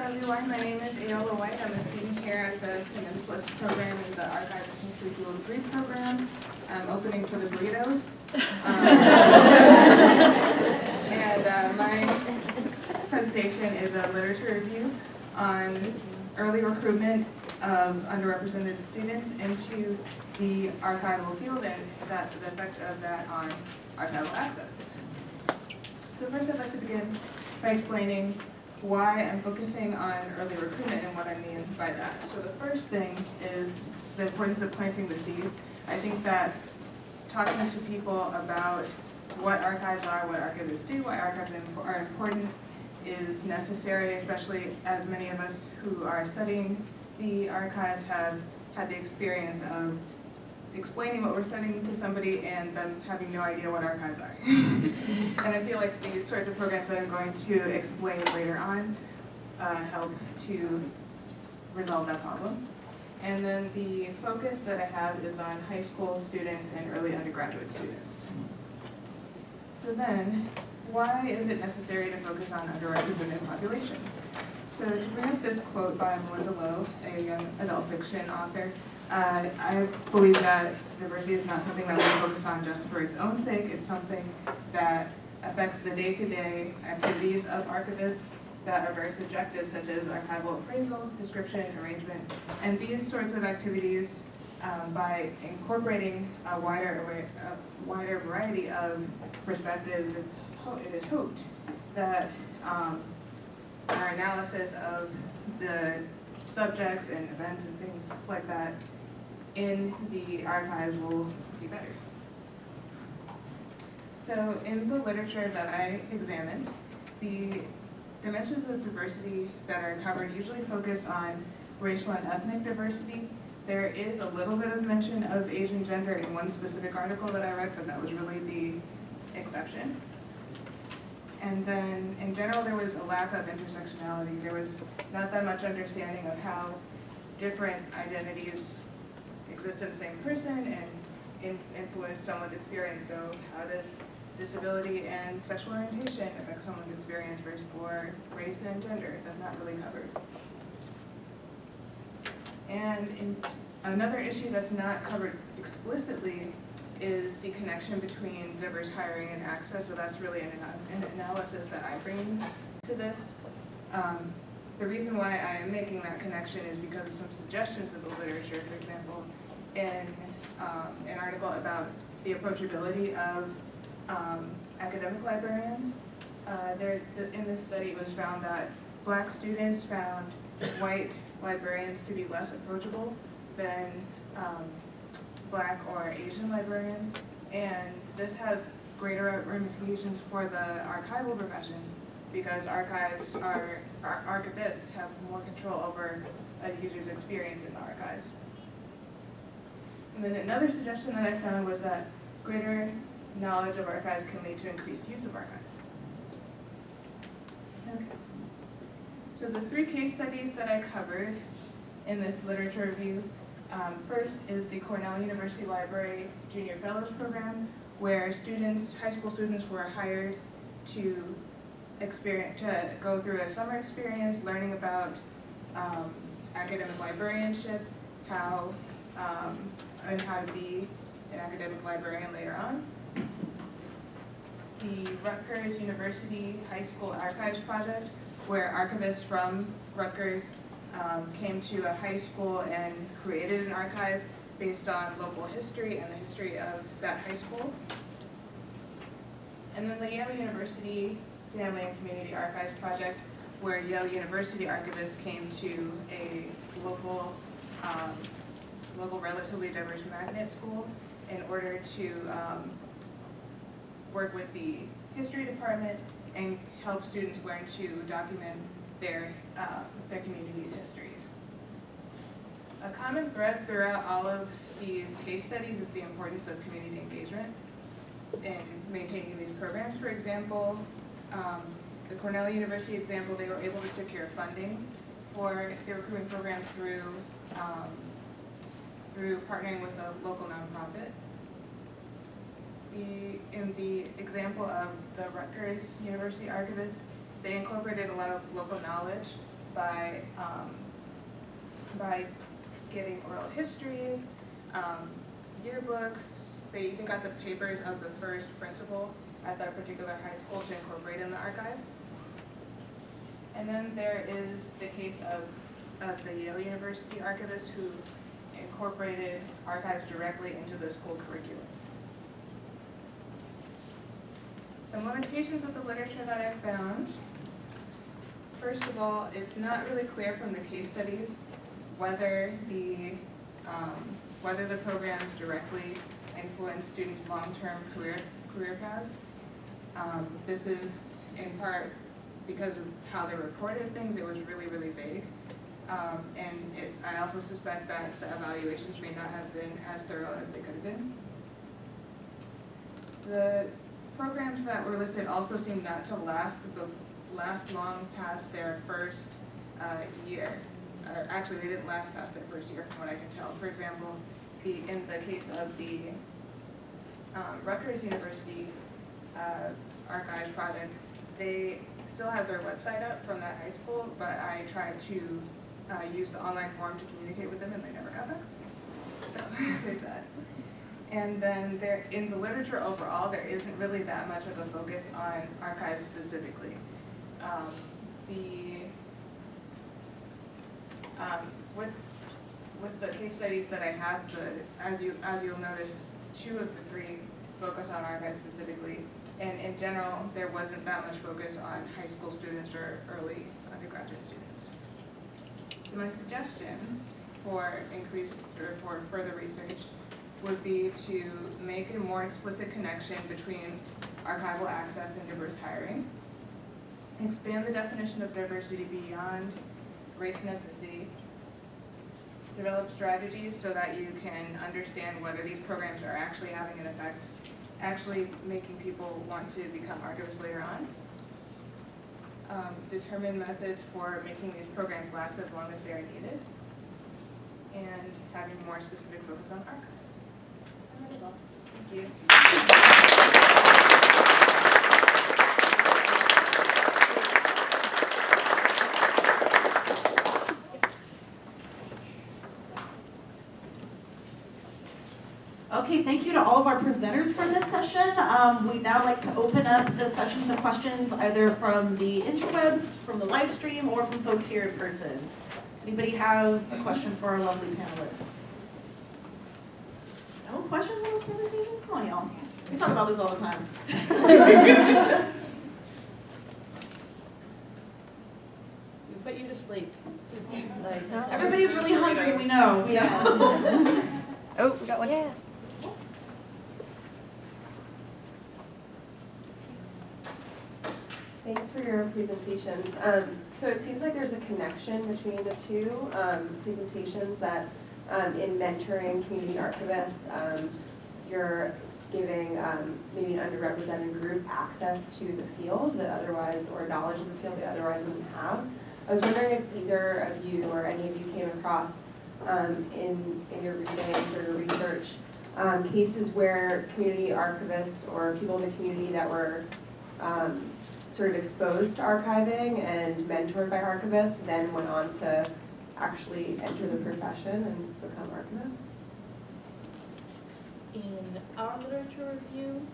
everyone. My name is Ayoola. I'm a student here at the SLIS program in the Archives and Curriculum Degree program. I'm opening for the burritos. And my presentation is a literature review on early recruitment of underrepresented students into the archival field and the effect of that on archival access. So first I'd like to begin by explaining why I'm focusing on early recruitment and what I mean by that. So the first thing is the importance of planting the seed. I think that talking to people about what archives are, what archivists do, why archives are important is necessary, especially as many of us who are studying the archives have had the experience of explaining what we're studying to somebody and them having no idea what archives are. And I feel like these sorts of programs that I'm going to explain later on help to resolve that problem. And then the focus that I have is on high school students and early undergraduate students. So then, why is it necessary to focus on underrepresented populations? So to bring up this quote by Melinda Lowe, a young adult fiction author, I believe that diversity is not something that we focus on just for its own sake. It's something that affects the day-to-day activities of archivists that are very subjective, such as archival appraisal, description, arrangement. And these sorts of activities, by incorporating a wider variety of perspectives, it is hoped that our analysis of the subjects and events and things like that in the archives will be better. So in the literature that I examined, the dimensions of diversity that are covered usually focus on racial and ethnic diversity. There is a little bit of mention of age and gender in one specific article that I read, but that was really the exception. And then, in general, there was a lack of intersectionality. There was not that much understanding of how different identities exist in the same person and influence someone's experience. So how does disability and sexual orientation affect someone's experience versus for race and gender? That's not really covered. And another issue that's not covered explicitly is the connection between diverse hiring and access. So that's really an analysis that I bring to this. The reason why I am making that connection is because of some suggestions of the literature. For example, in an article about the approachability of academic librarians, in this study it was found that Black students found white librarians to be less approachable than Black or Asian librarians, and this has greater ramifications for the archival profession because archivists have more control over a user's experience in the archives. And then another suggestion that I found was that greater knowledge of archives can lead to increased use of archives. Okay. So the three case studies that I covered in this literature review, first is the Cornell University Library Junior Fellows Program, where high school students were hired to go through a summer experience learning about academic librarianship, and how to be an academic librarian later on. The Rutgers University High School Archives Project, where archivists from Rutgers came to a high school and created an archive based on local history and the history of that high school. And then the Yale University Family and Community Archives Project, where Yale University archivists came to a local relatively diverse magnet school in order to work with the history department and help students learn to document their community's histories. A common thread throughout all of these case studies is the importance of community engagement in maintaining these programs. For example, the Cornell University example, they were able to secure funding for their recruitment program through partnering with a local nonprofit. In the example of the Rutgers University archivists, they incorporated a lot of local knowledge by getting oral histories, yearbooks. They even got the papers of the first principal at that particular high school to incorporate in the archive. And then there is the case of the Yale University archivist who incorporated archives directly into the school curriculum. Some limitations of the literature that I found. First of all, it's not really clear from the case studies whether the programs directly influence students' long-term career paths. This is in part because of how they reported things. It was really, really vague. I also suspect that the evaluations may not have been as thorough as they could have been. The programs that were listed also seem not to last long past their first year. Or actually, they didn't last past their first year from what I can tell. For example, in the case of the Rutgers University Archives project, they still have their website up from that high school, but I tried to use the online forum to communicate with them and they never got back. So there's that. And then in the literature overall, there isn't really that much of a focus on archives specifically. With the case studies that I have, as you'll notice, 2 of the 3 focus on archives specifically, and in general, there wasn't that much focus on high school students or early undergraduate students. So my suggestions for further research would be to make a more explicit connection between archival access and diverse hiring, expand the definition of diversity beyond race and ethnicity, develop strategies so that you can understand whether these programs are actually having an effect, actually making people want to become archivists later on, determine methods for making these programs last as long as they are needed, and having more specific focus on archives. And that is all. Thank you. Okay, thank you to all of our presenters for this session. We'd now like to open up the session to questions either from the interwebs, from the live stream, or from folks here in person. Anybody have a question for our lovely panelists? No questions on this presentation? Come on, y'all. We talk about this all the time. We put you to sleep. Nice. Everybody's really hungry, we know. Oh, we got one. Yeah. Thanks for your presentations. So it seems like there's a connection between the 2 presentations that in mentoring community archivists, you're giving maybe an underrepresented group access to the field that otherwise, or knowledge of the field they otherwise wouldn't have. I was wondering if either of you or any of you came across in your readings or your research cases where community archivists or people in the community that were sort of exposed to archiving and mentored by archivists then went on to actually enter the profession and become archivists? In our literature review,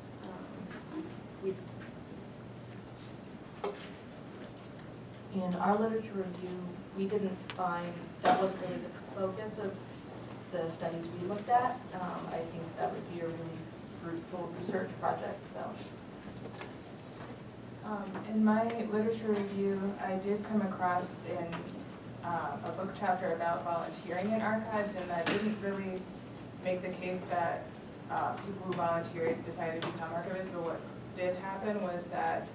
we didn't find, that wasn't really the focus of the studies we looked at. I think that would be a really fruitful research project, though. In my literature review, I did come across in a book chapter about volunteering in archives, and that didn't really make the case that people who volunteered decided to become archivists, but what did happen was that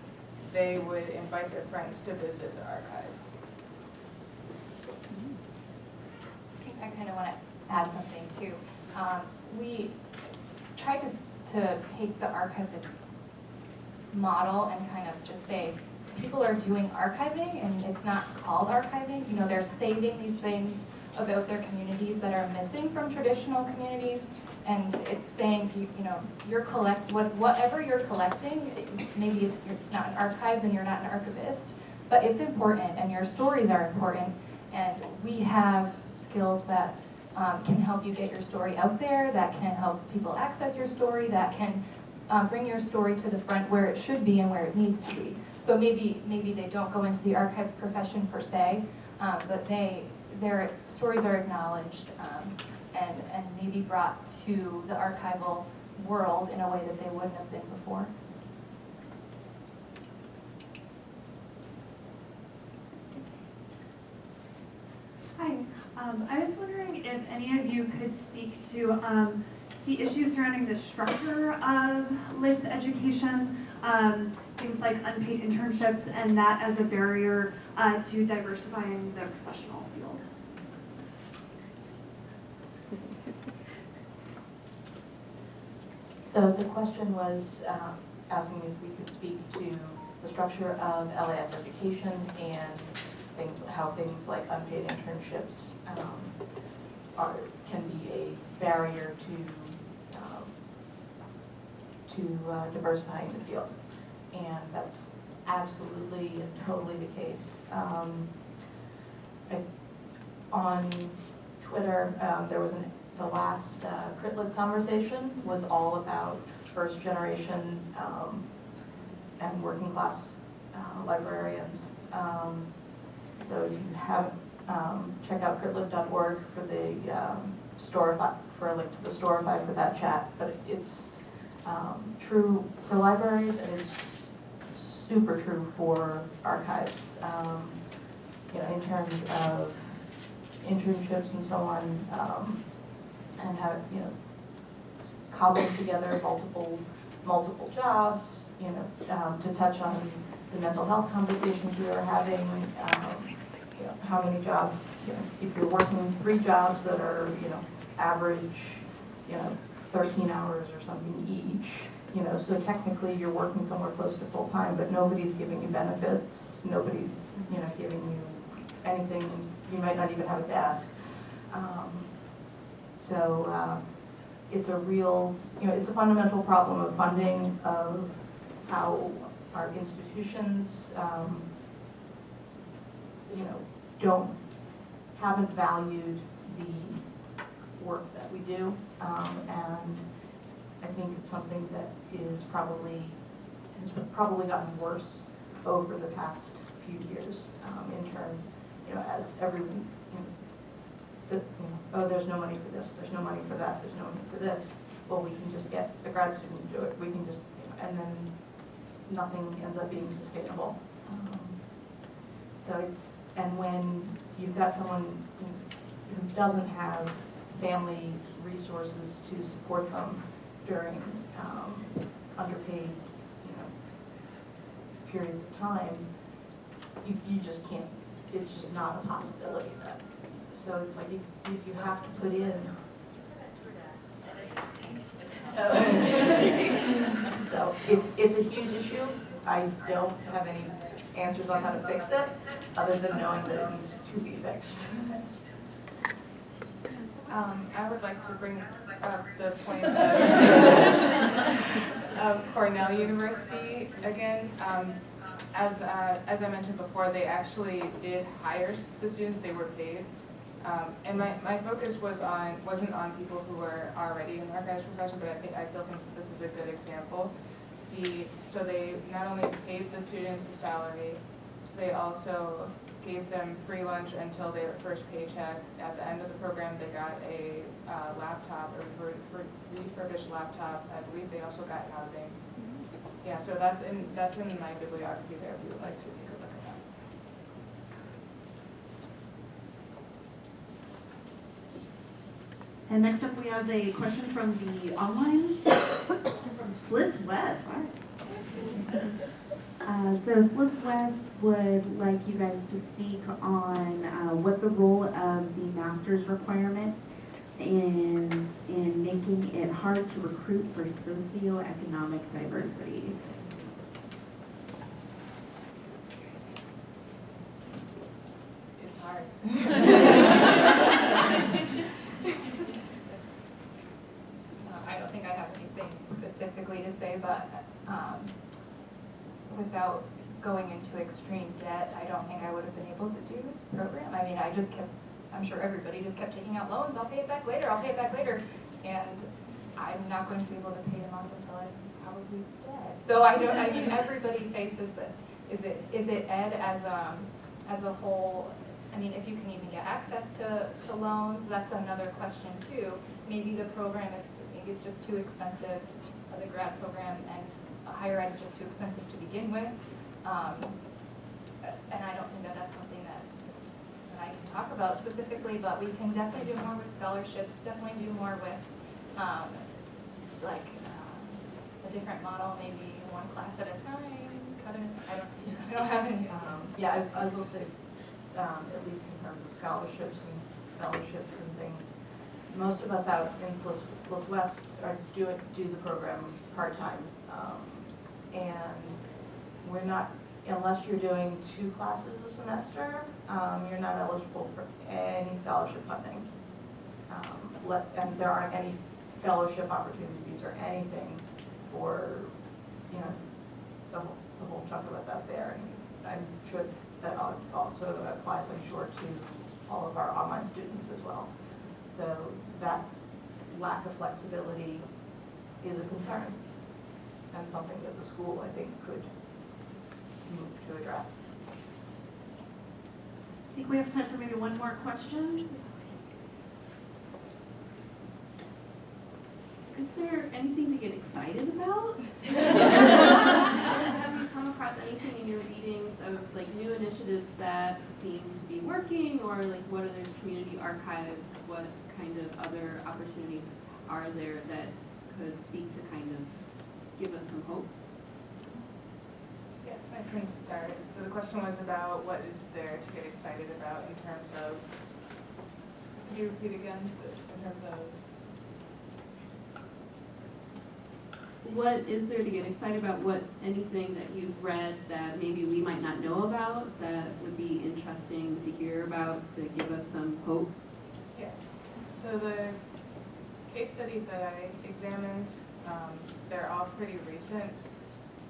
they would invite their friends to visit the archives. I kind of want to add something too. We tried to take the archivist model and kind of just say people are doing archiving and it's not called archiving. You know, they're saving these things about their communities that are missing from traditional communities, and it's saying, you know, whatever you're collecting, maybe it's not in archives and you're not an archivist, But it's important, and your stories are important, and we have skills that can help you get your story out there, that can help people access your story, that can bring your story to the front where it should be and where it needs to be. So maybe they don't go into the archives profession per se, but their stories are acknowledged and maybe brought to the archival world in a way that they wouldn't have been before. Hi, I was wondering if any of you could speak to the issues surrounding the structure of LIS education, things like unpaid internships, and that as a barrier to diversifying the professional field. So the question was asking if we could speak to the structure of LIS education and how things like unpaid internships can be a barrier to diversifying the field. And that's absolutely and totally the case. On Twitter, there was the last CritLib conversation was all about first generation and working class librarians. So if you haven't, check out critlib.org for the for a link to the Storify for that chat. But it's true for libraries, and it's super true for archives. In terms of internships and so on, and have cobbling together multiple jobs. To touch on the mental health conversations we were having. How many jobs? If you're working 3 jobs that are average, 13 hours or something each. So technically you're working somewhere close to full time, but nobody's giving you benefits. Nobody's giving you anything. You might not even have a desk. So it's a real, it's a fundamental problem of funding, of how our institutions, haven't valued the work that we do, and I think it's something that has probably gotten worse over the past few years in terms, as everyone, oh, there's no money for this, there's no money for that, there's no money for this. Well, we can just get a grad student to do it. We can just, and then nothing ends up being sustainable. And when you've got someone who doesn't have family resources to support them during underpaid, periods of time, you just can't. It's just not a possibility. So it's like if you have to put in. So it's a huge issue. I don't have any answers on how to fix it, other than knowing that it needs to be fixed. I would like to bring up the point of Cornell University again. As I mentioned before, they actually did hire the students; they were paid. And my focus wasn't on people who were already in the archives profession, but I still think this is a good example. So they not only paid the students a salary, they also gave them free lunch until their first paycheck. At the end of the program, they got a laptop, or refurbished laptop. I believe they also got housing. Yeah, so that's in my bibliography there if you would like to take a look at that. And next up, we have a question from the online, from SLIS West. All right. So SLIS West would like you guys to speak on what the role of the master's requirement is in making it hard to recruit for socioeconomic diversity. It's hard. I don't think I have anything specifically to say, but without going into extreme debt, I don't think I would have been able to do this program. I mean, I'm sure everybody just kept taking out loans, I'll pay it back later, I'll pay it back later. And I'm not going to be able to pay them off until I'm probably dead. So I mean, everybody faces this. Is it ed as a whole? I mean, if you can even get access to loans, that's another question too. Maybe the program maybe it's just too expensive, the grad program, and higher ed is just too expensive to begin with. And I don't think that that's something that I can talk about specifically, but we can definitely do more with scholarships, definitely do more with a different model, maybe one class at a time, I don't have any. Yeah, I will say, at least in terms of scholarships and fellowships and things, most of us out in SLIS West do the program part-time. And we're not, unless you're doing 2 classes a semester, you're not eligible for any scholarship funding. And there aren't any fellowship opportunities or anything for, the whole chunk of us out there. And I'm sure that also applies, I'm sure, to all of our online students as well. So that lack of flexibility is a concern and something that the school, I think, could move to address. I think we have time for maybe one more question. Is there anything to get excited about? Have you come across anything in your readings of like new initiatives that seem to be working, or like what are those community archives? What kind of other opportunities are there that could speak to kind of give us some hope? Yes, I can start. So the question was about what is there to get excited about in terms of, could you repeat again, in terms of? What is there to get excited about? What, anything that you've read that maybe we might not know about that would be interesting to hear about to give us some hope? Yeah. So the case studies that I examined, they're all pretty recent.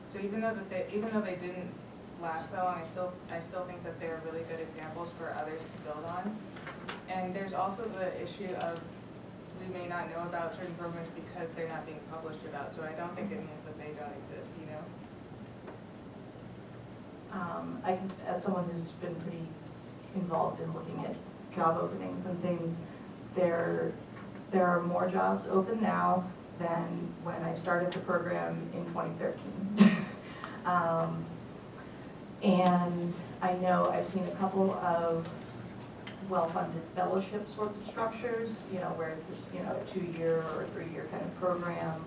So even though they didn't last that long, I still think that they're really good examples for others to build on. And there's also the issue of we may not know about certain programs because they're not being published about. So I don't think it means that they don't exist, As someone who's been pretty involved in looking at job openings and things, there are more jobs open now than when I started the program in 2013. And I know I've seen a couple of well-funded fellowship sorts of structures, where it's a 2-year or a 3-year kind of program,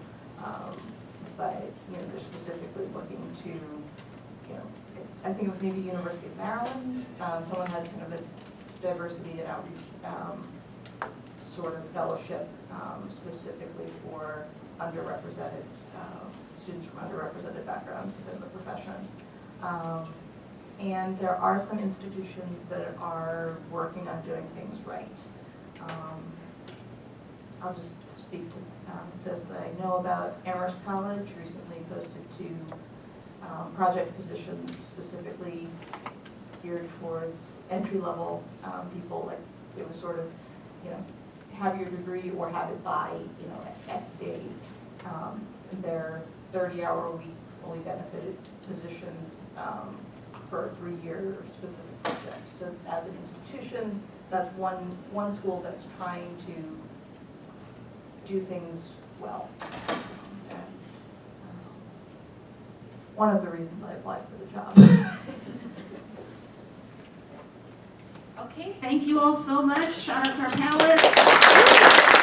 but they're specifically looking to, I think it was maybe University of Maryland. Someone had kind of a diversity and outreach sort of fellowship specifically for underrepresented students from underrepresented backgrounds within the profession. And there are some institutions that are working on doing things right. I'll just speak to this that I know about. Amherst College recently posted 2 project positions specifically geared towards entry-level people. Like it was sort of, have your degree or have it by, X date. They're 30-hour-a-week, fully benefited positions for a 3-year specific project. So as an institution, that's one school that's trying to do things well. And, one of the reasons I applied for the job. Okay, thank you all so much. Shout out to our panelists.